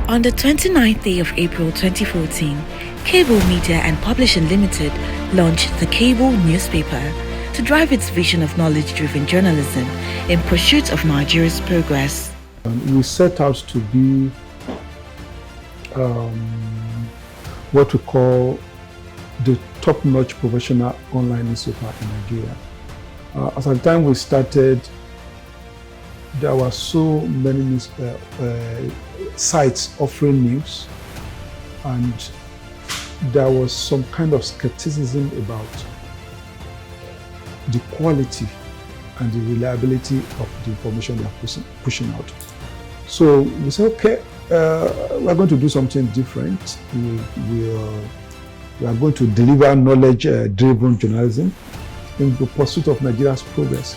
On the 29th day of April 2014, Cable Media and Publishing Limited launched TheCable newspaper to drive its vision of knowledge-driven journalism in pursuit of Nigeria's progress. We set out to be what we call the top-notch professional online newspaper in Nigeria. At the time we started, there were so many sites offering news, and there was some kind of skepticism about the quality and the reliability of the information they are pushing out. So we said, okay, we're going to do something different. We are going to deliver knowledge-driven journalism in the pursuit of Nigeria's progress.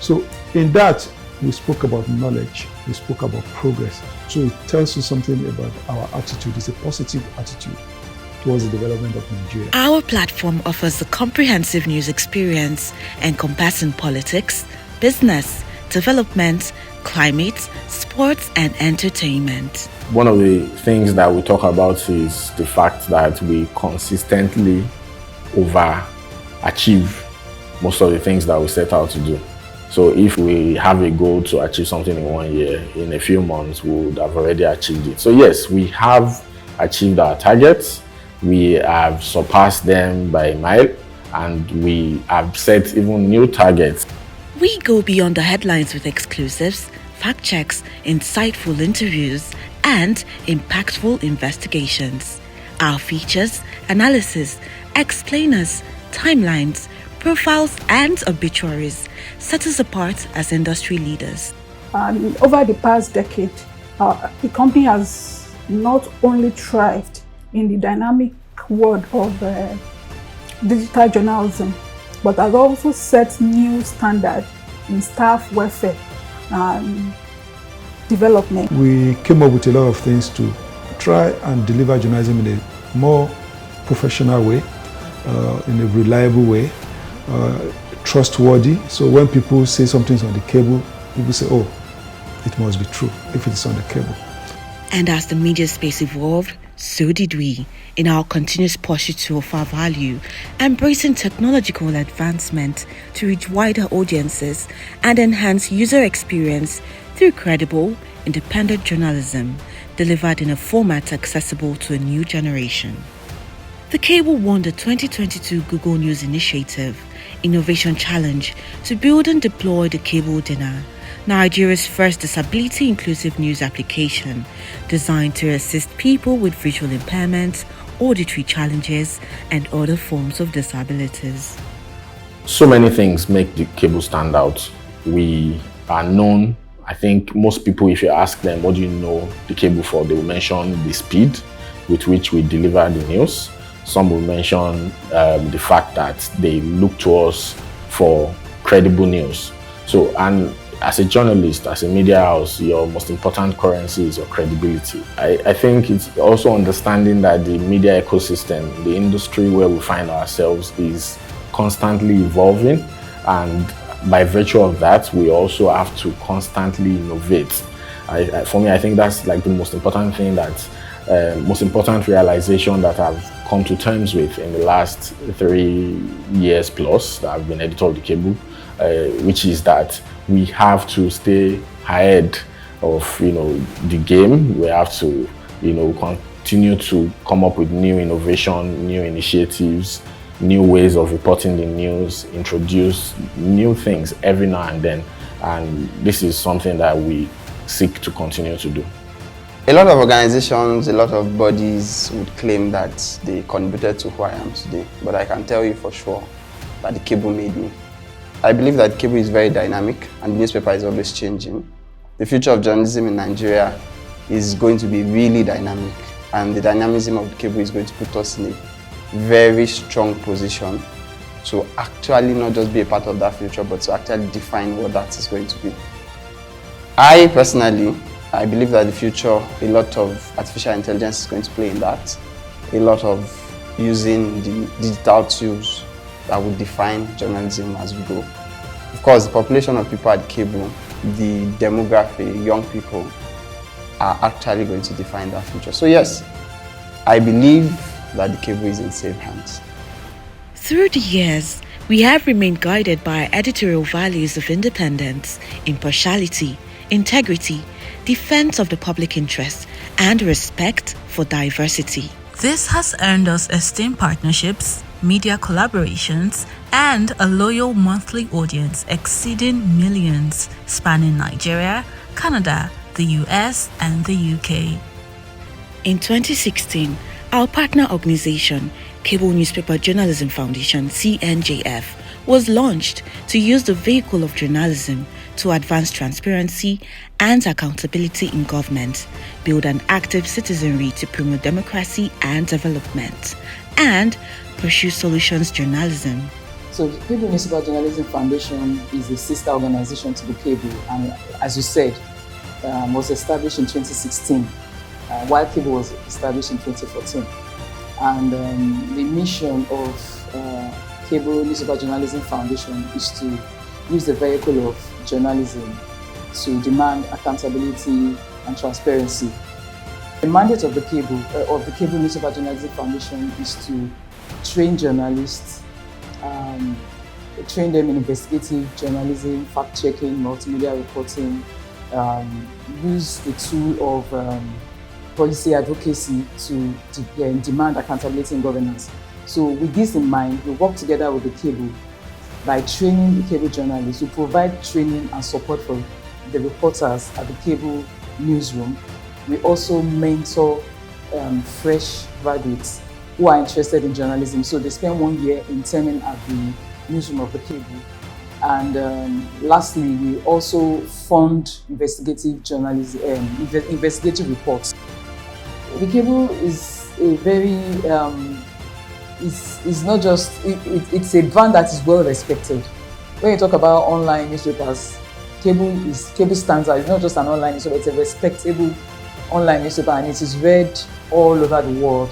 So in that, we spoke about knowledge, we spoke about progress. So it tells you something about our attitude. It's a positive attitude towards the development of Nigeria. Our platform offers a comprehensive news experience encompassing politics, business, development, climate, sports, and entertainment. One of the things that we talk about is the fact that we consistently overachieve most of the things that we set out to do. So if we have a goal to achieve something in 1 year, in a few months, we would have already achieved it. So yes, we have achieved our targets. We have surpassed them by a mile, and we have set even new targets. We go beyond the headlines with exclusives, fact checks, insightful interviews, and impactful investigations. Our features, analysis, explainers, timelines, profiles, and obituaries set us apart as industry leaders. Over the past decade, the company has not only thrived in the dynamic world of digital journalism, but has also set new standards in staff welfare and development. We came up with a lot of things to try and deliver journalism in a more professional way, in a reliable way, trustworthy. So when people say something's on the cable, people say, oh, it must be true if it's on the cable. And as the media space evolved, so did we, in our continuous pursuit to offer value, embracing technological advancement to reach wider audiences and enhance user experience through credible, independent journalism delivered in a format accessible to a new generation. TheCable won the 2022 Google News Initiative Innovation Challenge to build and deploy the Cable Dinner, Nigeria's first disability-inclusive news application designed to assist people with visual impairments, auditory challenges, and other forms of disabilities. So many things make the cable stand out. We are known, I think most people, if you ask them, what do you know the cable for, they will mention the speed with which we deliver the news. Some will mention the fact that they look to us for credible news. So, and as a journalist, as a media house, your most important currency is your credibility. I think it's also understanding that the media ecosystem, the industry where we find ourselves, is constantly evolving, and by virtue of that, we also have to constantly innovate. For me, I think that's like the most important thing, most important realization that I've come to terms with in the last 3 years plus that I've been editor of the Cable, which is that we have to stay ahead of the game. We have to continue to come up with new innovation, new initiatives, new ways of reporting the news, introduce new things every now and then, and this is something that we seek to continue to do. A lot of organizations, a lot of bodies would claim that they contributed to who I am today, but I can tell you for sure that the Cable made me. I believe that the Cable is very dynamic and the newspaper is always changing. The future of journalism in Nigeria is going to be really dynamic, and the dynamism of the Cable is going to put us in a very strong position to actually not just be a part of that future, but to actually define what that is going to be. I personally, I believe that in the future, a lot of artificial intelligence is going to play in that. A lot of using the digital tools that will define journalism as we go. Of course, the population of people at the Cable, the demography, young people, are actually going to define that future. So yes, I believe that the cable is in safe hands. Through the years, we have remained guided by editorial values of independence, impartiality, integrity, defense of the public interest, and respect for diversity. This has earned us esteemed partnerships, media collaborations, and a loyal monthly audience exceeding millions, spanning Nigeria, Canada, the US, and the UK. In 2016, our partner organization, Cable Newspaper Journalism Foundation, CNJF, was launched to use the vehicle of journalism to advance transparency and accountability in government, build an active citizenry to promote democracy and development, and pursue solutions journalism. So the Cable Municipal Journalism Foundation is a sister organization to the Cable, and as you said, was established in 2016, while Cable was established in 2014. And the mission of Cable Municipal Journalism Foundation is to use the vehicle of journalism to demand accountability and transparency. The mandate of the Cable Municipal Journalism Foundation is to train journalists, train them in investigative journalism, fact-checking, multimedia reporting, use the tool of policy advocacy to demand accountability and governance. So with this in mind, we work together with the Cable by training the Cable journalists. We provide training and support for the reporters at the Cable newsroom. We also mentor fresh graduates who are interested in journalism. So they spend 1 year interning at the newsroom of the Cable. And lastly, we also fund investigative journalism, investigative reports. The Cable is a very, it's not just, it's a brand that is well respected. When you talk about online newspapers, Cable stands out. It's not just an online newspaper, it's a respectable online newspaper, and it is read all over the world.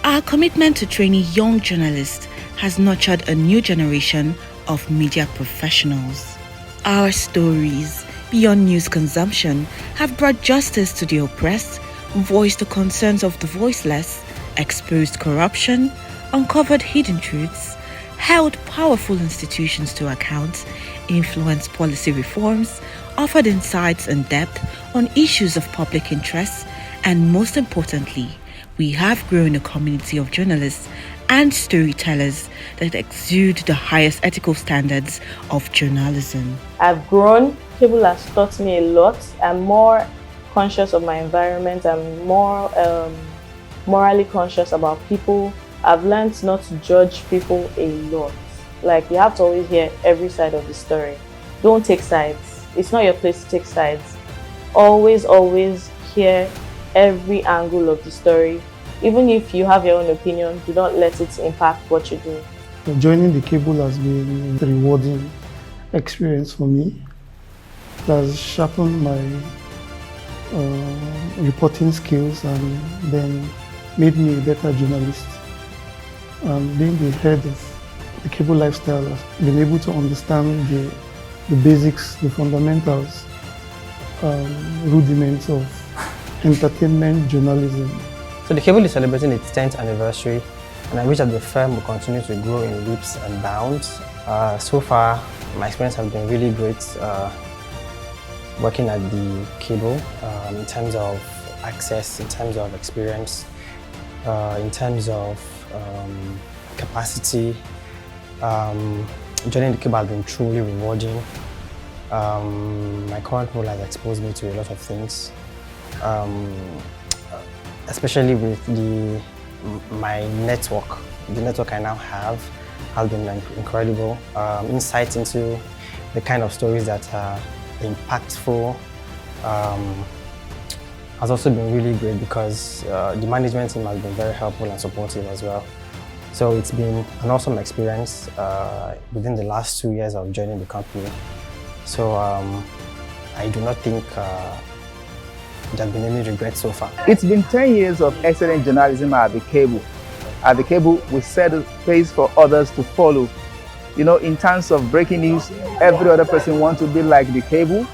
Our commitment to training young journalists has nurtured a new generation of media professionals. Our stories, beyond news consumption, have brought justice to the oppressed, voiced the concerns of the voiceless, exposed corruption, uncovered hidden truths, held powerful institutions to account, influenced policy reforms, offered insights and depth on issues of public interest, and most importantly, we have grown a community of journalists and storytellers that exude the highest ethical standards of journalism. I've grown. Cable has taught me a lot. I'm more conscious of my environment. I'm more morally conscious about people. I've learned not to judge people a lot. Like, you have to always hear every side of the story. Don't take sides. It's not your place to take sides. Always hear every angle of the story. Even if you have your own opinion, do not let it impact what you do. Joining the Cable has been a rewarding experience for me. It has sharpened my reporting skills and then made me a better journalist. Being the head of the Cable lifestyle, I've been able to understand the basics, the fundamentals, rudiments of entertainment journalism. So the Cable is celebrating its 10th anniversary, and I wish that the firm will continue to grow in leaps and bounds. So far, my experience has been really great working at the Cable in terms of access, in terms of experience, in terms of capacity. Joining the Cable has been truly rewarding. My current role has exposed me to a lot of things. Especially with my network. The network I now have has been incredible. Insight into the kind of stories that are impactful has also been really great because the management team has been very helpful and supportive as well. So it's been an awesome experience within the last 2 years of joining the company. So I do not think there have been any regrets so far. It's been 10 years of excellent journalism at the Cable. At the Cable, we set the pace for others to follow. You know, in terms of breaking news, every other person wants to be like the Cable.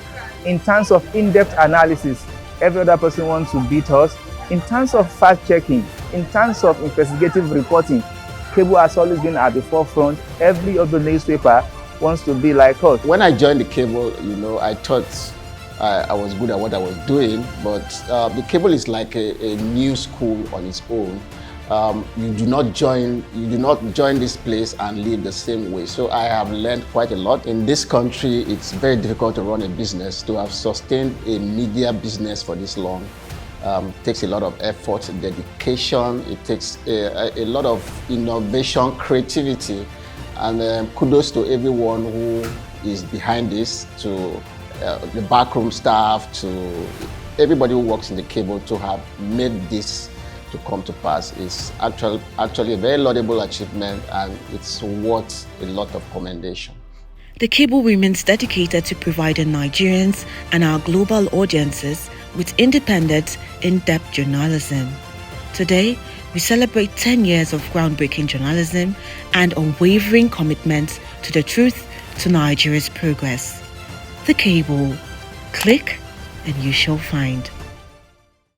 In terms of in-depth analysis, every other person wants to beat us. In terms of fact-checking, in terms of investigative reporting, Cable has always been at the forefront. Every other newspaper wants to be like us. When I joined the Cable, I thought I was good at what I was doing, but the Cable is like a new school on its own. You do not join this place and live the same way. So I have learned quite a lot. In this country, it's very difficult to run a business. To have sustained a media business for this long takes a lot of effort, dedication. It takes a lot of innovation, creativity, and kudos to everyone who is behind this, to the backroom staff, to everybody who works in the Cable to have made this to come to pass. Is actually a very laudable achievement, and it's worth a lot of commendation. The Cable remains dedicated to providing Nigerians and our global audiences with independent, in-depth journalism. Today, we celebrate 10 years of groundbreaking journalism and unwavering commitment to the truth to Nigeria's progress. The Cable. Click and you shall find.